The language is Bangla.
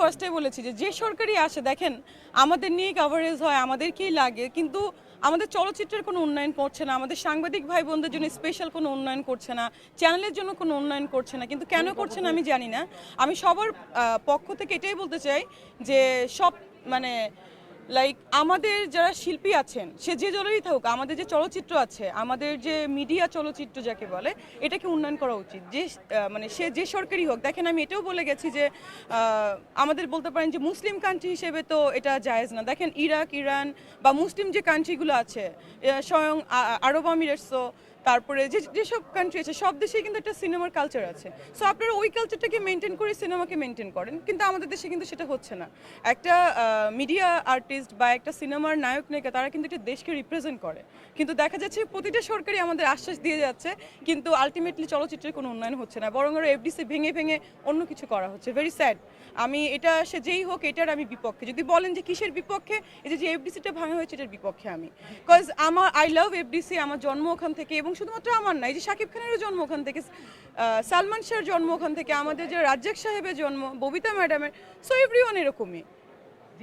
ফার্স্টে বলেছি যে সরকারই আসে দেখেন আমাদের নিয়ে কভারেজ হয় আমাদেরকেই লাগে, কিন্তু আমাদের চলচ্চিত্রের কোনো উন্নয়ন করছে না, আমাদের সাংবাদিক ভাই বোনদের জন্য স্পেশাল কোনো উন্নয়ন করছে না, চ্যানেলের জন্য কোনো উন্নয়ন করছে না। কিন্তু কেন করছে না আমি জানি না। আমি সবার পক্ষ থেকে এটাই বলতে চাই যে সব মানে লাইক আমাদের যারা শিল্পী আছেন সে যে দলেরই থাকুক, আমাদের যে চলচ্চিত্র আছে, আমাদের যে মিডিয়া চলচ্চিত্র যাকে বলে, এটাকে উন্নয়ন করা উচিত। যে মানে সে যে সরকারই হোক। দেখেন আমি এটাও বলে গেছি যে আমাদের বলতে পারেন যে মুসলিম কান্ট্রি হিসেবে তো এটা জায়েজ না। দেখেন ইরাক, ইরান বা মুসলিম যে কান্ট্রিগুলো আছে, স্বয়ং আরব আমিরাটসও, তারপরে যেসব কান্ট্রি আছে সব দেশেই কিন্তু একটা সিনেমার কালচার আছে। সো আপনারা ওই কালচারটাকে মেনটেন করে সিনেমাকে মেনটেন করেন, কিন্তু আমাদের দেশে কিন্তু সেটা হচ্ছে না। একটা মিডিয়া আর্টিস্ট বা একটা সিনেমার নায়ক নায়িকা তারা কিন্তু একটা দেশকে রিপ্রেজেন্ট করে, কিন্তু দেখা যাচ্ছে প্রতিটা সরকারই আমাদের আশ্বাস দিয়ে যাচ্ছে, কিন্তু আলটিমেটলি চলচ্চিত্রের কোনো উন্নয়ন হচ্ছে না, বরং আরও এফডিসি ভেঙে ভেঙে অন্য কিছু করা হচ্ছে। Very sad. আমি এটা সে যেই হোক এটার আমি বিপক্ষে। যদি বলেন যে কিসের বিপক্ষে, এই যে এফডিসিটা ভাঙা হয়েছে এটার বিপক্ষে আমি। বিকজ আই লাভ এফডিসি, আমার জন্ম ওখান থেকে, এবং শুধুমাত্র আমার না, এই যে শাকিব খানেরও জন্ম ওখান থেকে, সালমান শাহর জন্ম ওখান থেকে, আমাদের যে রাজ্জাক সাহেবের জন্ম, ববিতা ম্যাডামের, সো এভরিওয়ান এরকমই।